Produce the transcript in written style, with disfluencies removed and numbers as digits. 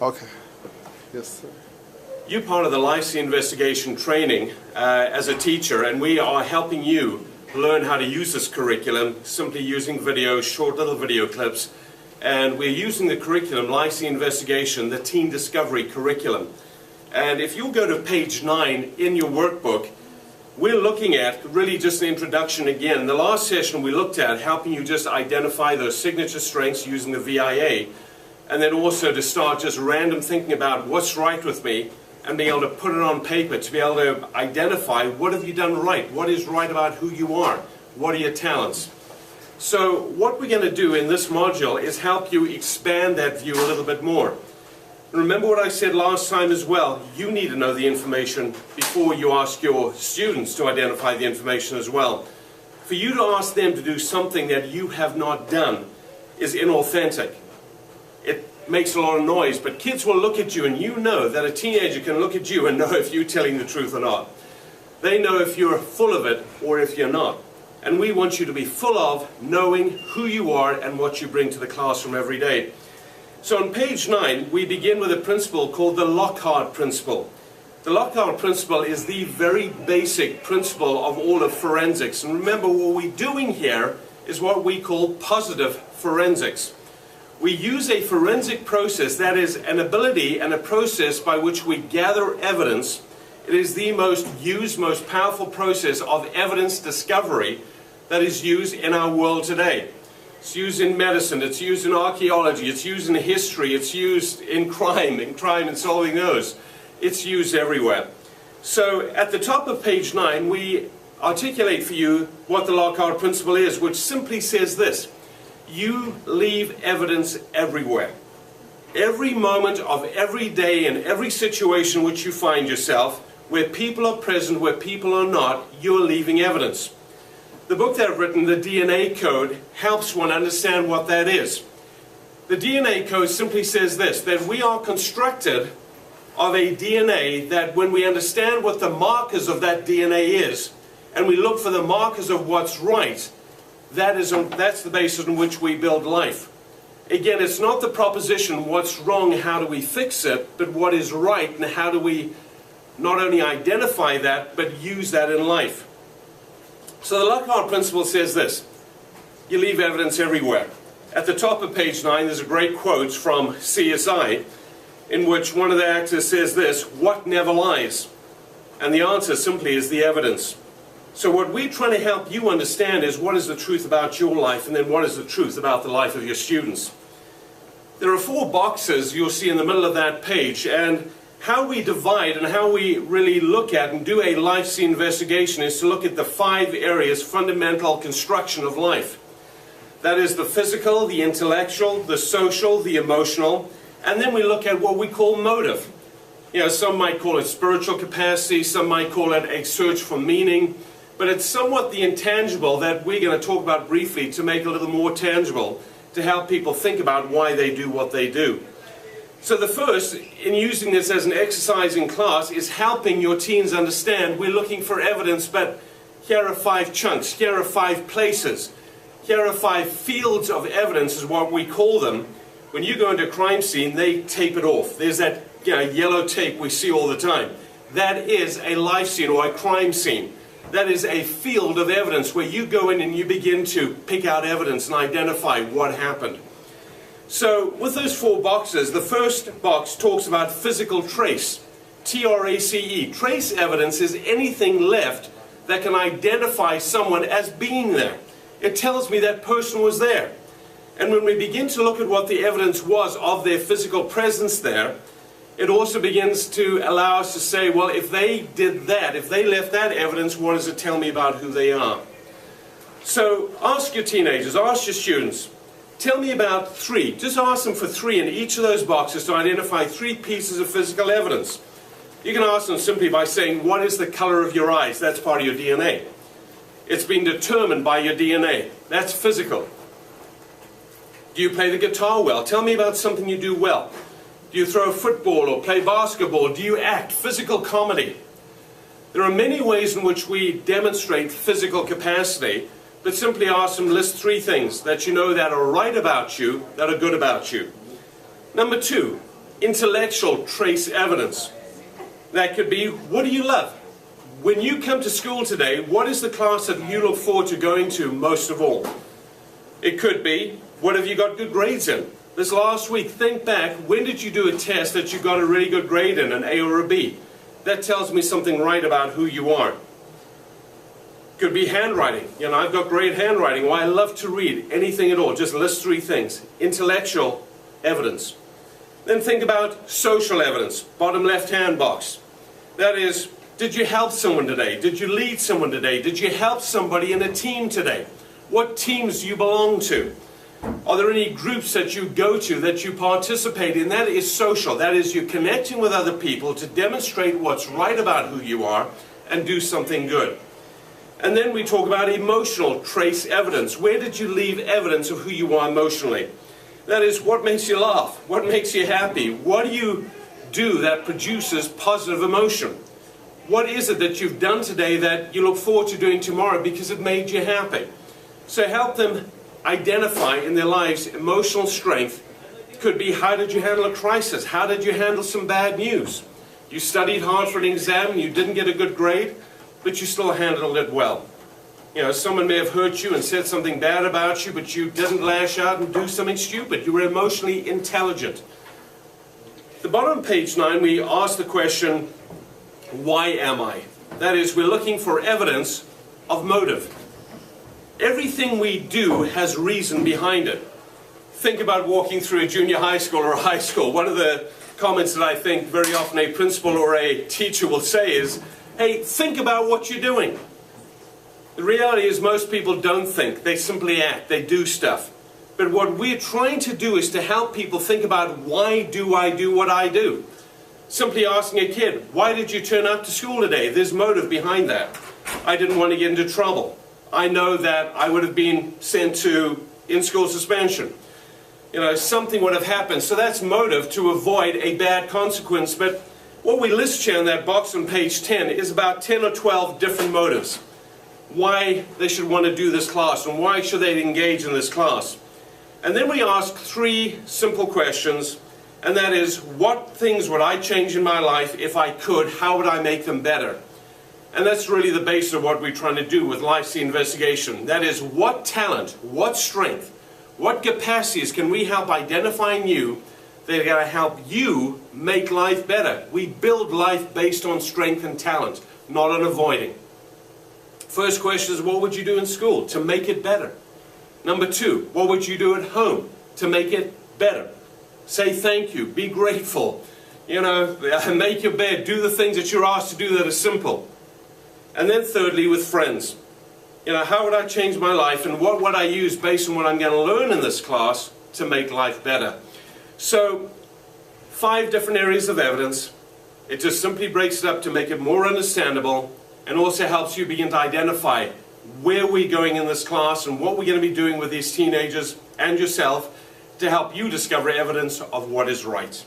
Okay. Yes, sir. You're part of the LSI investigation training as a teacher, and we are helping you learn how to use this curriculum simply using videos, short little video clips. And we're using the curriculum, LSI Investigation, the Teen Discovery curriculum. And if you'll go to page 9 in your workbook, we're looking at really just an introduction again. In the last session we looked at helping you just identify those signature strengths using the VIA, and then also to start just random thinking about what's right with me and being able to put it on paper to be able to identify what have you done right, what is right about who you are, what are your talents. So what we're going to do in this module is help you expand that view a little bit more. Remember what I said last time as well, you need to know the information before you ask your students to identify the information as well. For you to ask them to do something that you have not done is inauthentic. It makes a lot of noise, but kids will look at you and you know that a teenager can look at you and know if you're telling the truth or not. They know if you're full of it or if you're not. And we want you to be full of knowing who you are and what you bring to the classroom every day. So on page 9, we begin with a principle called the Lockhart principle. The Lockhart principle is the very basic principle of all of forensics. And remember, what we're doing here is what we call positive forensics. We use a forensic process, that is an ability and a process by which we gather evidence. It is the most used, most powerful process of evidence discovery that is used in our world today. It's used in medicine, it's used in archaeology, it's used in history, it's used in crime and solving those. It's used everywhere. So at the top of page 9, we articulate for you what the Lockhart principle is, which simply says this: you leave evidence everywhere. Every moment of every day and every situation in which you find yourself, where people are present, where people are not, you're leaving evidence. The book that I've written, the DNA Code, helps one understand what that is. The DNA Code simply says this, that we are constructed of a DNA that when we understand what the markers of that DNA is, and we look for the markers of what's right, that's the basis on which we build life. Again, it's not the proposition, what's wrong, how do we fix it, but what is right and how do we not only identify that, but use that in life. So the Lockhart principle says this: you leave evidence everywhere. At the top of page 9, there's a great quote from CSI, in which one of the actors says this: what never lies? And the answer simply is the evidence. So what we're trying to help you understand is what is the truth about your life, and then what is the truth about the life of your students. There are 4 boxes you'll see in the middle of that page, and how we divide and how we really look at and do a LSI investigation is to look at the 5 areas, fundamental construction of life. That is the physical, the intellectual, the social, the emotional, and then we look at what we call motive. You know, some might call it spiritual capacity, some might call it a search for meaning, but it's somewhat the intangible that we're going to talk about briefly to make it a little more tangible, to help people think about why they do what they do. So the first, in using this as an exercise in class, is helping your teens understand we're looking for evidence, but here are 5 chunks, here are 5 places, here are 5 fields of evidence is what we call them. When you go into a crime scene, they tape it off. There's that yellow tape we see all the time. That is a life scene or a crime scene. That is a field of evidence where you go in and you begin to pick out evidence and identify what happened. So with those 4 boxes, the first box talks about physical trace, T-R-A-C-E. Trace evidence is anything left that can identify someone as being there. It tells me that person was there. And when we begin to look at what the evidence was of their physical presence there, it also begins to allow us to say, well, if they did that, if they left that evidence, what does it tell me about who they are? So ask your teenagers, ask your students, tell me about 3. Just ask them for 3 in each of those boxes to identify 3 pieces of physical evidence. You can ask them simply by saying, what is the color of your eyes? That's part of your DNA. It's been determined by your DNA. That's physical. Do you play the guitar well? Tell me about something you do well. Do you throw a football or play basketball? Do you act? Physical comedy. There are many ways in which we demonstrate physical capacity, but simply ask them, list 3 things that you know that are right about you, that are good about you. Number 2, Intellectual trace evidence. That could be, what do you love? When you come to school today, what is the class that you look forward to going to most of all? It could be, what have you got good grades in? This last week, think back, when did you do a test that you got a really good grade in, an A or a B? That tells me something right about who you are. Could be handwriting. You know, I've got great handwriting. Well, I love to read anything at all. Just list 3 things. Intellectual evidence. Then think about social evidence, bottom left-hand box. That is, did you help someone today? Did you lead someone today? Did you help somebody in a team today? What teams do you belong to? Are there any groups that you go to, that you participate in? That is social. That is, you're connecting with other people to demonstrate what's right about who you are and do something good. And then we talk about emotional trace evidence. Where did you leave evidence of who you are emotionally? That is, what makes you laugh? What makes you happy? What do you do that produces positive emotion? What is it that you've done today that you look forward to doing tomorrow because it made you happy? So help them identify in their lives emotional strength. It could be, how did you handle a crisis? How did you handle some bad news? You studied hard for an exam and you didn't get a good grade, but you still handled it well. You know, someone may have hurt you and said something bad about you, but you didn't lash out and do something stupid. You were emotionally intelligent. At the bottom of page 9, we ask the question, why am I? That is, we're looking for evidence of motive. Everything we do has reason behind it. Think about walking through a junior high school or a high school. One of the comments that I think very often a principal or a teacher will say is, hey, think about what you're doing. The reality is most people don't think. They simply act. They do stuff. But what we're trying to do is to help people think about, why do I do what I do? Simply asking a kid, why did you turn up to school today? There's motive behind that. I didn't want to get into trouble. I know that I would have been sent to in-school suspension. You know, something would have happened. So that's motive to avoid a bad consequence. But what we list here in that box on page 10 is about 10 or 12 different motives. Why they should want to do this class and why should they engage in this class. And then we ask 3 simple questions, and that is, what things would I change in my life if I could? How would I make them better? And that's really the basis of what we're trying to do with LSI investigation. That is, what talent, what strength, what capacities can we help identify in you that are going to help you make life better? We build life based on strength and talent, not on avoiding. First question is, what would you do in school to make it better? Number 2, what would you do at home to make it better? Say thank you, be grateful, you know, make your bed, do the things that you're asked to do that are simple. And then thirdly, with friends. You know, how would I change my life and what would I use based on what I'm going to learn in this class to make life better? So, 5 different areas of evidence. It just simply breaks it up to make it more understandable, and also helps you begin to identify where we're going in this class and what we're going to be doing with these teenagers and yourself to help you discover evidence of what is right.